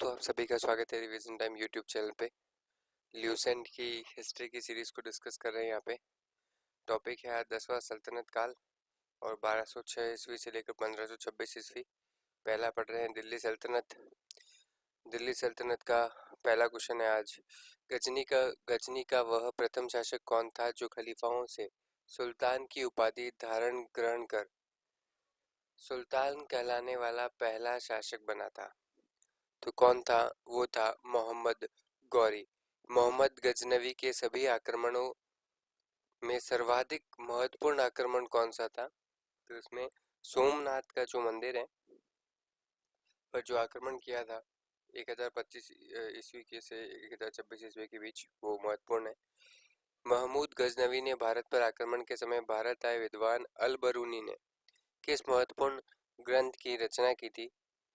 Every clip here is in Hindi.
दोस्तों, आप सभी का स्वागत है रिवीजन टाइम यूट्यूब चैनल पे। ल्यूसेंट की हिस्ट्री की सीरीज को डिस्कस कर रहे हैं। यहाँ पे टॉपिक है आज 10वां सल्तनत काल और 1206 ईस्वी से लेकर 1526 ईस्वी। पहला पढ़ रहे हैं दिल्ली सल्तनत। दिल्ली सल्तनत का पहला क्वेश्चन है आज, गजनी का वह प्रथम शासक कौन था जो खलीफाओं से सुल्तान की उपाधि धारण ग्रहण कर सुल्तान कहलाने वाला पहला शासक बना था? तो कौन था? वो था मोहम्मद गौरी। मोहम्मद गजनवी के सभी आक्रमणों में सर्वाधिक महत्वपूर्ण आक्रमण कौन सा था? तो इसमें सोमनाथ का जो मंदिर है पर जो आक्रमण किया था 1025 ईस्वी के से 1026 ईस्वी के बीच, वो महत्वपूर्ण है। महमूद गजनवी ने भारत पर आक्रमण के समय भारत आए विद्वान अल बरूनी ने किस महत्वपूर्ण ग्रंथ की रचना की थी?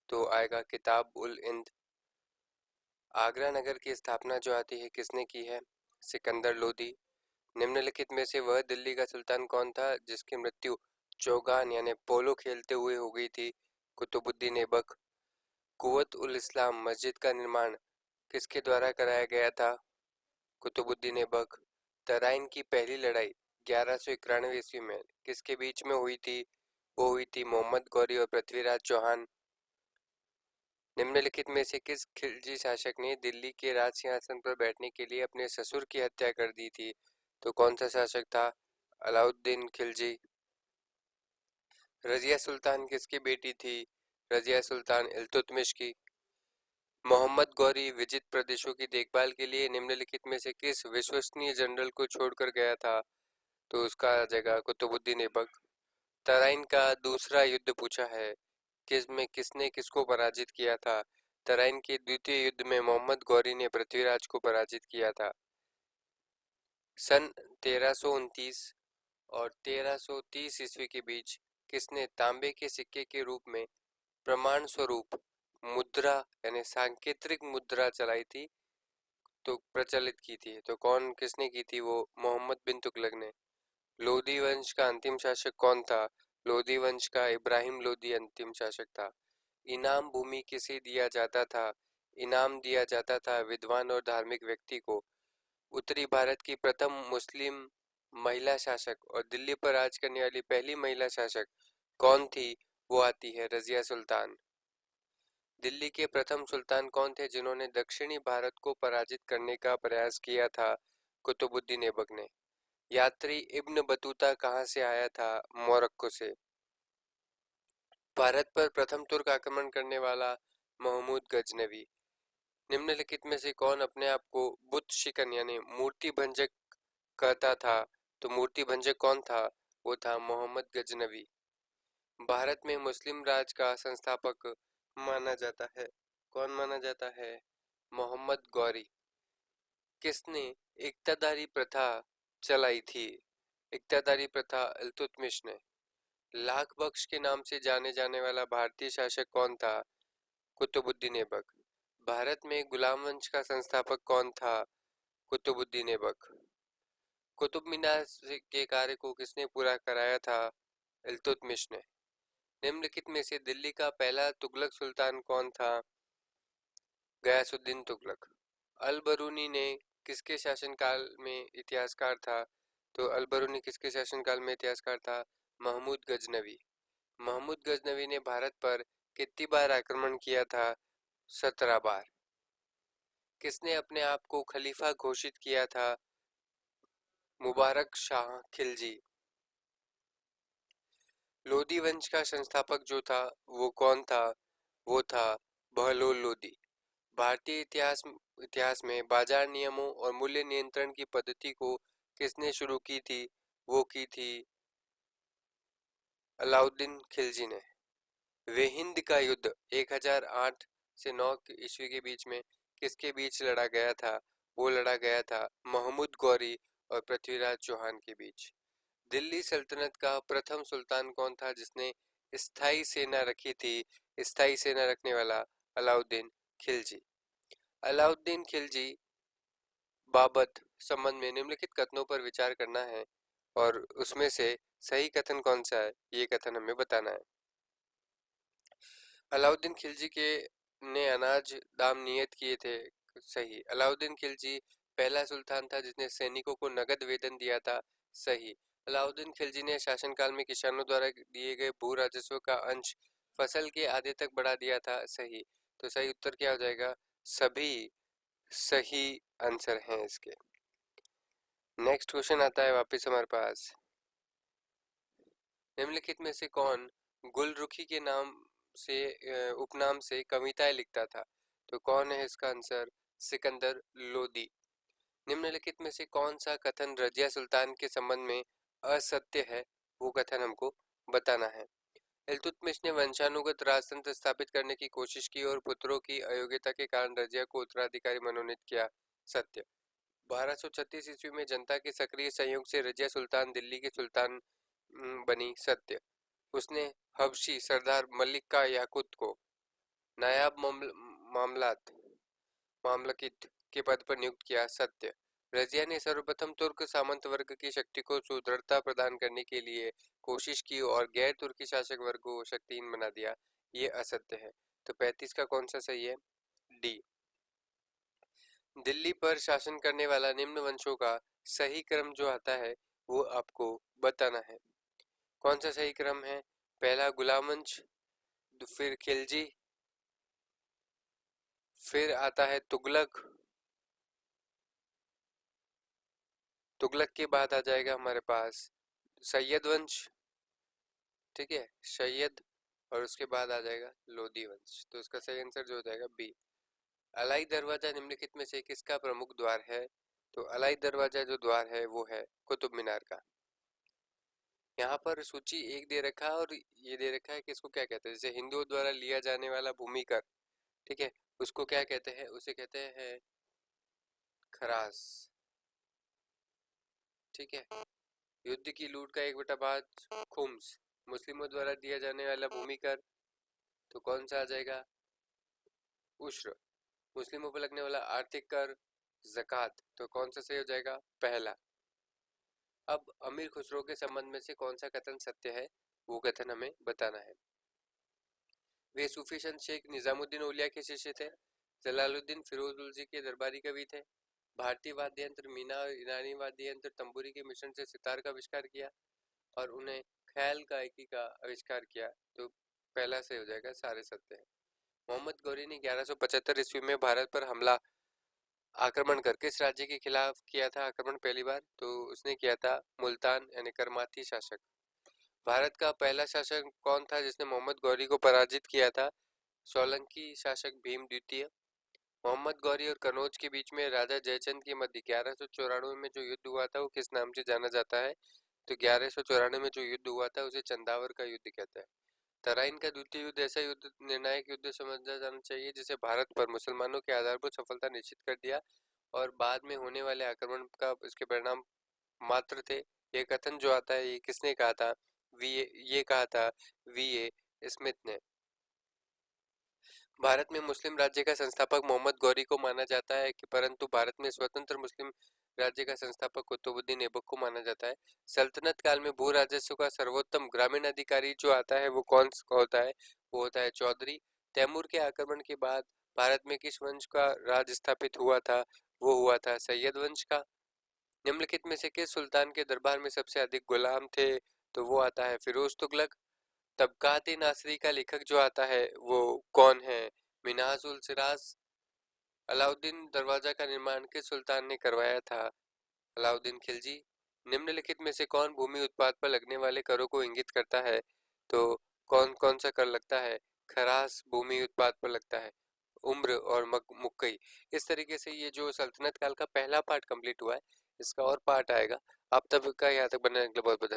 तो आएगा किताब उल हिंद। आगरा नगर की स्थापना जो आती है किसने की है? सिकंदर लोदी। निम्नलिखित में से वह दिल्ली का सुल्तान कौन था जिसकी मृत्यु चौगान यानी पोलो खेलते हुए हो गई थी? कुतुबुद्दीन ऐबक। कुव्वत उल इस्लाम मस्जिद का निर्माण किसके द्वारा कराया गया था? कुतुबुद्दीन ऐबक। तराइन की पहली लड़ाई 1191 ईस्वी में किसके बीच में हुई थी? वो हुई थी मोहम्मद गौरी और पृथ्वीराज चौहान। निम्नलिखित में से किस खिलजी शासक ने दिल्ली के राज सिंहासन पर बैठने के लिए अपने ससुर की हत्या कर दी थी? तो कौन सा शासक था? अलाउद्दीन खिलजी। रजिया सुल्तान किसकी बेटी थी? रजिया सुल्तान इल्तुतमिश की। मोहम्मद गौरी विजित प्रदेशों की देखभाल के लिए निम्नलिखित में से किस विश्वसनीय जनरल को छोड़कर गया था? तो उसका जगह कुतुबुद्दीन ऐबक। तराइन का दूसरा युद्ध पूछा है, किसने किसको पराजित किया था? तराइन के द्वितीय युद्ध में मोहम्मद गौरी ने पृथ्वीराज को पराजित किया था। सन 1329 और 1330 ईस्वी के बीच किसने तांबे के सिक्के के रूप में प्रमाण स्वरूप मुद्रा यानी सांकेतिक मुद्रा चलाई थी, तो प्रचलित की थी? तो किसने की थी? वो मोहम्मद बिन तुगलक ने। लोदी वंश का अंतिम शासक कौन था? लोदी वंश का इब्राहिम लोदी अंतिम शासक था। इनाम भूमि किसे दिया जाता था? इनाम दिया जाता था विद्वान और धार्मिक व्यक्ति को। उत्तरी भारत की प्रथम मुस्लिम महिला शासक और दिल्ली पर राज करने वाली पहली महिला शासक कौन थी? वो आती है रजिया सुल्तान। दिल्ली के प्रथम सुल्तान कौन थे जिन्होंने दक्षिणी भारत को पराजित करने का प्रयास किया था? कुतुबुद्दीन ऐबक ने। यात्री इब्न बतूता कहाँ से आया था? मोरक्को से। भारत पर प्रथम तुर्क आक्रमण करने वाला महमूद गजनवी। निम्नलिखित में से कौन अपने आप को बुत शिकन यानी मूर्ति भंजक कहता था? तो मूर्ति भंजक कौन था? वो था मोहम्मद गजनवी। भारत में मुस्लिम राज का संस्थापक माना जाता है, कौन माना जाता है? मोहम्मद गौरी। किसने इक्तादारी प्रथा चलाई थी? इक्तादारी प्रथा इल्तुतमिश ने। लाख बख्श के नाम से जाने जाने वाला भारतीय शासक कौन था? कुतुबुद्दीन ऐबक। भारत में गुलाम वंश का संस्थापक कौन था? कुतुबुद्दीन ऐबक। कुतुब मीनार के कार्य को किसने पूरा कराया था? इल्तुतमिश ने। निम्नलिखित में से दिल्ली का पहला तुगलक सुल्तान कौन था? गयासुद्दीन तुगलक। अल बरूनी ने किसके शासनकाल में इतिहासकार था? तो अल बरूनी किसके शासनकाल में इतिहासकार था? महमूद गजनवी। महमूद गजनवी ने भारत पर कितनी बार आक्रमण किया था? 17 बार। किसने अपने आप को खलीफा घोषित किया था? मुबारक शाह खिलजी। लोदी वंश का संस्थापक जो था वो कौन था? वो था बहलोल लोदी। भारतीय इतिहास में बाजार नियमों और मूल्य नियंत्रण की पद्धति को किसने शुरू की थी? वो की थी अलाउद्दीन खिलजी ने। वेहिंद का युद्ध 1008 से 9 ईस्वी के बीच में किसके बीच लड़ा गया था? वो लड़ा गया था महमूद गौरी और पृथ्वीराज चौहान के बीच। दिल्ली सल्तनत का प्रथम सुल्तान कौन था जिसने स्थायी सेना रखी थी? स्थायी सेना रखने वाला अलाउद्दीन खिलजी। अलाउद्दीन खिलजी बाबत संबंध में निम्नलिखित कथनों पर विचार करना है और उसमें से सही कथन कौन सा है, ये कथन हमें बताना है। अलाउद्दीन खिलजी के ने अनाज दाम नियत किए थे, सही। अलाउद्दीन खिलजी पहला सुल्तान था जिसने सैनिकों को नगद वेतन दिया था, सही। अलाउद्दीन खिलजी ने शासनकाल में किसानों द्वारा दिए गए भू राजस्व का अंश फसल के आधे तक बढ़ा दिया था, सही। तो सही उत्तर क्या हो जाएगा? सभी सही आंसर हैं इसके। नेक्स्ट क्वेश्चन आता है वापस हमारे पास। निम्नलिखित में से कौन गुलरुखी के नाम से उपनाम से कविताएं लिखता था? तो कौन है इसका आंसर? सिकंदर लोदी। निम्नलिखित में से कौन सा कथन रजिया सुल्तान के संबंध में असत्य है? वो कथन हमको बताना है। इल्तुतमिश ने वंशानुगत राजतंत्र स्थापित करने की कोशिश की और पुत्रों की अयोग्यता के कारण रजिया को उत्तराधिकारी मनोनीत किया, सत्य। 1236 ईस्वी में जनता के सक्रिय सहयोग से रजिया सुल्तान दिल्ली के सुल्तान बनी, सत्य। उसने हबशी सरदार मलिक का याकूत को नायाब मामलकित के पद पर नियुक्त किया, सत्य। रजिया ने सर्वप्रथम तुर्क सामंत वर्ग की शक्ति को सुदृढ़ता प्रदान करने के लिए कोशिश की और गैर तुर्की शासक वर्ग को शक्तिहीन बना दिया, ये असत्य है। तो 35 का कौन सा सही है? डी। दिल्ली पर शासन करने वाला निम्न वंशों का सही क्रम जो आता है वो आपको बताना है। कौन सा सही क्रम है? पहला गुलाम वंश, फिर खिलजी, फिर आता है तुगलक, तुगलक के बाद आ जाएगा हमारे पास सैयद वंश, ठीक है, सैयद, और उसके बाद आ जाएगा लोदी वंश। तो इसका सही आंसर जो हो जाएगा बी। अलाई दरवाजा निम्नलिखित में से किसका प्रमुख द्वार है? तो अलाई दरवाजा जो द्वार है वो है कुतुब मीनार का। यहाँ पर सूची एक दे रखा है और ये दे रखा है कि इसको क्या कहते हैं, जैसे हिंदुओं द्वारा लिया जाने वाला भूमि कर, ठीक है, उसको क्या कहते हैं? उसे कहते हैं खरास, ठीक है। युद्ध की लूट का 1/5 खुम्स, मुस्लिमों द्वारा दिया जाने वाला भूमि कर, तो कौन सा आ जाएगा? उश्र, मुस्लिमों पर लगने वाला आर्थिक कर ज़कात, तो कौन सा सही हो जाएगा? पहला। अब अमीर खुसरो के संबंध में से कौन सा कथन सत्य है? वो कथन हमें बताना है। वे सूफी संत शेख निजामुद्दीन औलिया के शिष्य थे। जलालुद्दीन फिरोजुल के दरबारी कवि थे। भारतीय वाद्य यंत्र मीना और ईरानी वाद्य यंत्र तंबूरी के मिश्रण से सितार का आविष्कार किया और उन्हें ख्याल गायकी का आविष्कार किया, तो पहला सही हो जाएगा, सारे सत्य है। मोहम्मद गौरी ने 1175 ईस्वी में भारत पर हमला आक्रमण कर किस राज्य के खिलाफ किया था आक्रमण पहली बार? तो उसने किया था मुल्तान यानी करमाती शासक। भारत का पहला शासक कौन था जिसने मोहम्मद गौरी को पराजित किया था? सोलंकी शासक भीम द्वितीय। मोहम्मद गौरी और कनौज के बीच में राजा जयचंद के मध्य 1194 में जो युद्ध हुआ था वो किस नाम से जाना जाता है? तो 1194 में जो युद्ध हुआ था उसे चंदावर का युद्ध कहते हैं। तराइन का द्वितीय युद्ध ऐसा युद्ध निर्णायक युद्ध समझा जाना चाहिए जिसे भारत पर मुसलमानों के आधारभूत सफलता निश्चित कर दिया और बाद में होने वाले आक्रमण का इसके परिणाम मात्र थे। ये कथन जो आता है ये किसने कहा था? ये कहा था वी.ए. स्मिथ ने। भारत में मुस्लिम राज्य का संस्थापक मोहम्मद गौरी को माना जाता है कि परंतु भारत में स्वतंत्र मुस्लिम राज्य का संस्थापक कुतुबुद्दीन ऐबक को माना जाता है। सल्तनत काल में भू राजस्व का सर्वोत्तम ग्रामीण अधिकारी जो आता है वो कौन होता है? वो होता है चौधरी। तैमूर के आक्रमण के बाद भारत में किस वंश का राज स्थापित हुआ था? वो हुआ था सैयद वंश का। निम्नलिखित में से किस सुल्तान के दरबार में सबसे अधिक गुलाम थे? तो वो आता है फिरोज तुगलक। तबकात नासरी का लेखक जो आता है वो कौन है? मिन्हाज उल सिराज। अलाउद्दीन दरवाजा का निर्माण किस सुल्तान ने करवाया था? अलाउद्दीन खिलजी। निम्नलिखित में से कौन भूमि उत्पाद पर लगने वाले करों को इंगित करता है? तो कौन कौन सा कर लगता है? खरास भूमि उत्पाद पर लगता है, उम्र और मुक्कई। इस तरीके से ये जो सल्तनत काल का पहला पार्ट कंप्लीट हुआ है, इसका और पार्ट आएगा। आप तब का यहाँ तक बनने के लिए बहुत बहुत